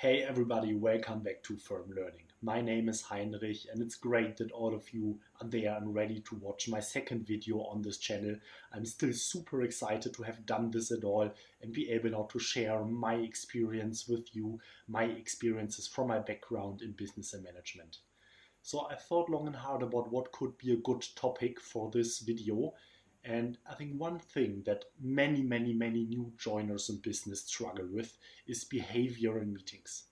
Hey everybody, welcome back to Firm Learning. My name is Heinrich and it's great that all of you are there and ready to watch my second video on this channel. I'm still super excited to have done this at all and be able now to share my experience with you, my experiences from my background in business and management. So I thought long and hard about what could be a good topic for this video. And I think one thing that many new joiners in business struggle with is behavior in meetings.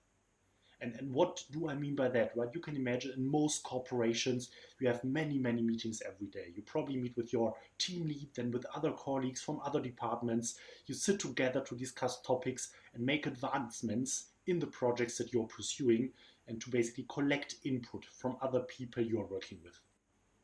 And what do I mean by that, right? You can imagine in most corporations, you have many meetings every day. You probably meet with your team lead, then with other colleagues from other departments. You sit together to discuss topics and make advancements in the projects that you're pursuing and to basically collect input from other people you're working with.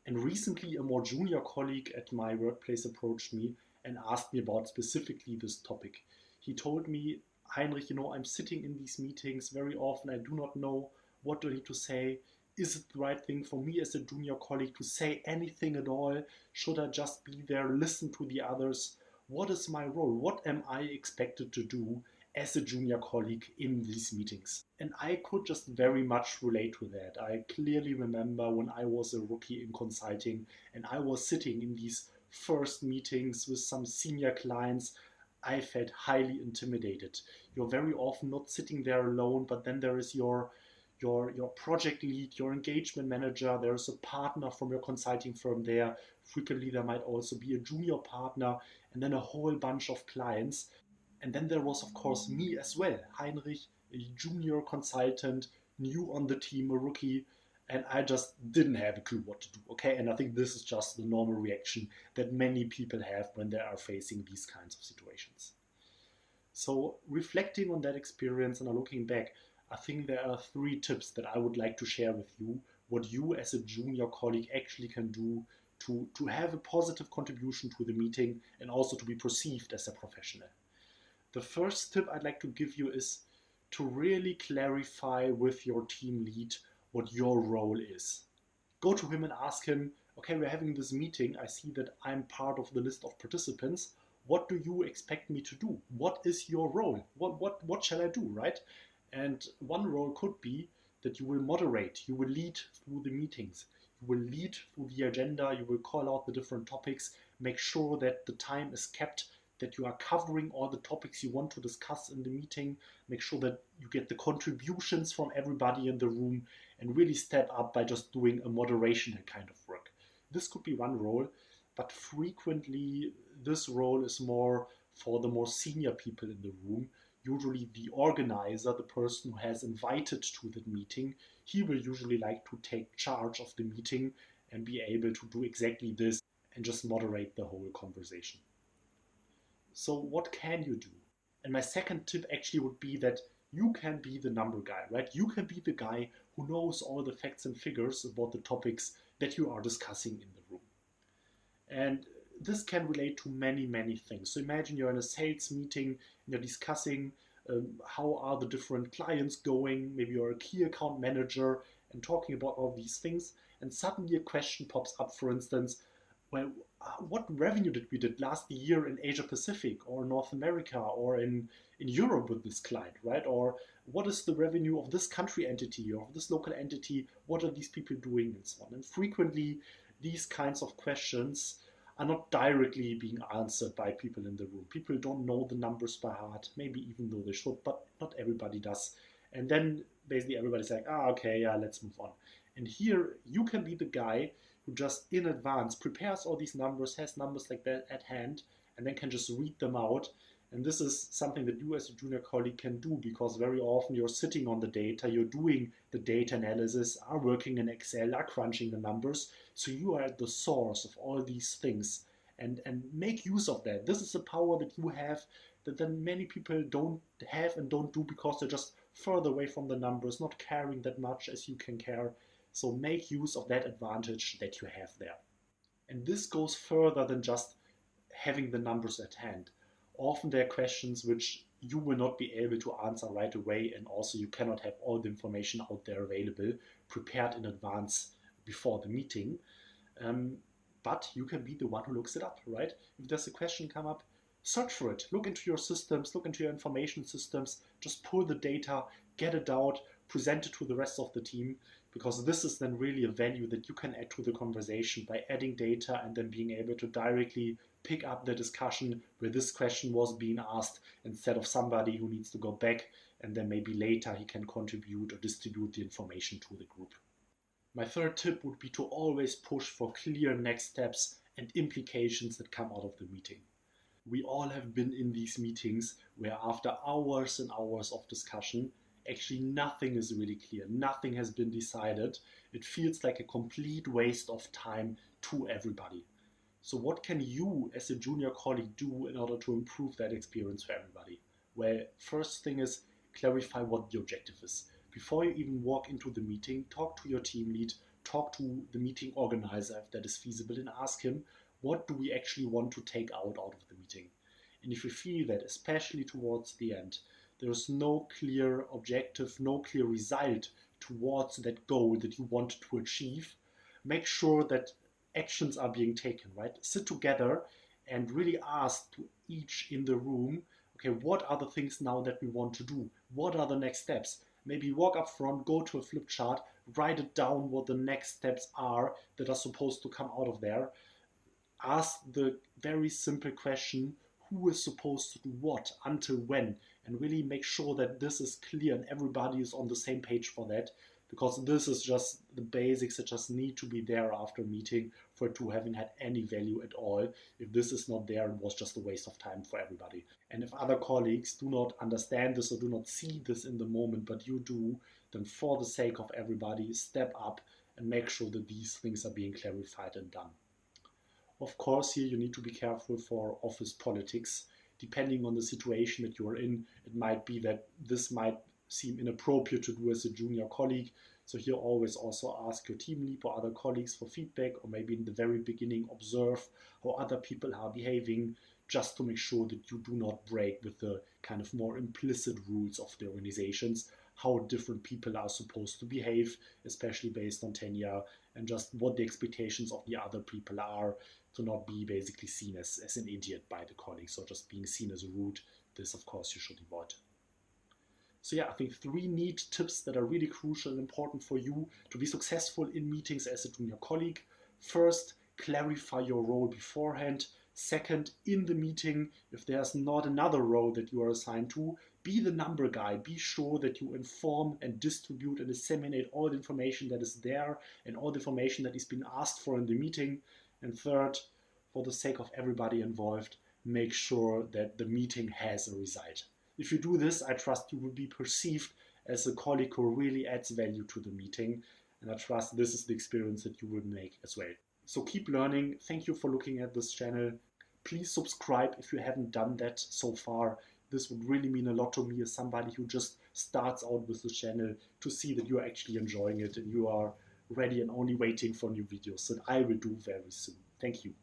And recently, a more junior colleague at my workplace approached me and asked me about specifically this topic. He told me, Heinrich, I'm sitting in these meetings very often. I do not know what do I need to say. Is it the right thing for me as a junior colleague to say anything at all? Should I just be there, listen to the others? What is my role? What am I expected to do as a junior colleague in these meetings? And I could just very much relate to that. I clearly remember when I was a rookie in consulting and I was sitting in these first meetings with some senior clients. I felt highly intimidated. You're very often not sitting there alone, but then there is your project lead, your engagement manager, there's a partner from your consulting firm there. Frequently there might also be a junior partner and then a whole bunch of clients. And then there was, of course, me as well, Heinrich, a junior consultant, new on the team, a rookie, and I just didn't have a clue what to do, okay? And I think this is just the normal reaction that many people have when they are facing these kinds of situations. So reflecting on that experience and looking back, I think there are 3 tips that I would like to share with you, what you as a junior colleague actually can do to have a positive contribution to the meeting and also to be perceived as a professional. The first tip I'd like to give you is to really clarify with your team lead what your role is. Go to him and ask him, okay, we're having this meeting. I see that I'm part of the list of participants. What do you expect me to do? What is your role? What shall I do, right? And one role could be that you will moderate, you will lead through the meetings, you will lead through the agenda, you will call out the different topics, make sure that the time is kept, that you are covering all the topics you want to discuss in the meeting, make sure that you get the contributions from everybody in the room and really step up by just doing a moderation kind of work. This could be one role, but frequently this role is more for the more senior people in the room. Usually the organizer, the person who has invited to the meeting, he will usually like to take charge of the meeting and be able to do exactly this and just moderate the whole conversation. So what can you do? And my second tip actually would be that you can be the number guy, right? You can be the guy who knows all the facts and figures about the topics that you are discussing in the room. And this can relate to many things. So imagine you're in a sales meeting and you're discussing how are the different clients going. Maybe you're a key account manager and talking about all these things. And suddenly a question pops up, for instance, well, what revenue did we did last year in Asia Pacific or North America or in Europe with this client, right? Or what is the revenue of this country entity or of this local entity? What are these people doing and so on? And frequently these kinds of questions are not directly being answered by people in the room. People don't know the numbers by heart, maybe even though they should, but not everybody does. And then basically everybody's like, okay, yeah, let's move on. And here you can be the guy who just in advance prepares all these numbers, has numbers like that at hand, and then can just read them out. And this is something that you as a junior colleague can do because very often you're sitting on the data, you're doing the data analysis, are working in Excel, are crunching the numbers. So you are at the source of all these things and make use of that. This is a power that you have that then many people don't have and don't do because they're just further away from the numbers, not caring that much as you can care. So make use of that advantage that you have there. And this goes further than just having the numbers at hand. Often there are questions which you will not be able to answer right away, and also you cannot have all the information out there available, prepared in advance before the meeting. But you can be the one who looks it up, right? If there's a question come up, search for it. Look into your systems, look into your information systems, just pull the data, get it out, present it to the rest of the team, because this is then really a value that you can add to the conversation by adding data and then being able to directly pick up the discussion where this question was being asked, instead of somebody who needs to go back and then maybe later he can contribute or distribute the information to the group. My third tip would be to always push for clear next steps and implications that come out of the meeting. We all have been in these meetings where after hours and hours of discussion, actually nothing is really clear, nothing has been decided. It feels like a complete waste of time to everybody. So what can you as a junior colleague do in order to improve that experience for everybody? Well, first thing is clarify what the objective is. Before you even walk into the meeting, talk to your team lead, talk to the meeting organizer if that is feasible, and ask him, what do we actually want to take out of the meeting? And if you feel that, especially towards the end, there is no clear objective, no clear result towards that goal that you want to achieve, make sure that actions are being taken, right? Sit together and really ask to each in the room, okay, what are the things now that we want to do? What are the next steps? Maybe walk up front, go to a flip chart, write it down what the next steps are that are supposed to come out of there. Ask the very simple question, who is supposed to do what, until when, and really make sure that this is clear and everybody is on the same page for that, because this is just the basics that just need to be there after a meeting for it to having had any value at all. If this is not there, it was just a waste of time for everybody. And if other colleagues do not understand this or do not see this in the moment, but you do, then for the sake of everybody, step up and make sure that these things are being clarified and done. Of course, here you need to be careful for office politics. Depending on the situation that you are in, it might be that this might seem inappropriate to do as a junior colleague. So here always also ask your team lead or other colleagues for feedback, or maybe in the very beginning observe how other people are behaving, just to make sure that you do not break with the kind of more implicit rules of the organizations, how different people are supposed to behave, especially based on tenure, and just what the expectations of the other people are, to not be basically seen as an idiot by the colleagues or just being seen as rude. This, of course, you should avoid. So yeah, I think 3 neat tips that are really crucial and important for you to be successful in meetings as a junior colleague. First, clarify your role beforehand. Second, in the meeting, if there's not another role that you are assigned to, be the number guy. Be sure that you inform and distribute and disseminate all the information that is there and all the information that is being asked for in the meeting. And third, for the sake of everybody involved, make sure that the meeting has a result. If you do this, I trust you will be perceived as a colleague who really adds value to the meeting. And I trust this is the experience that you will make as well. So keep learning. Thank you for looking at this channel. Please subscribe if you haven't done that so far. This would really mean a lot to me as somebody who just starts out with the channel, to see that you're actually enjoying it and you are ready and only waiting for new videos that I will do very soon. Thank you.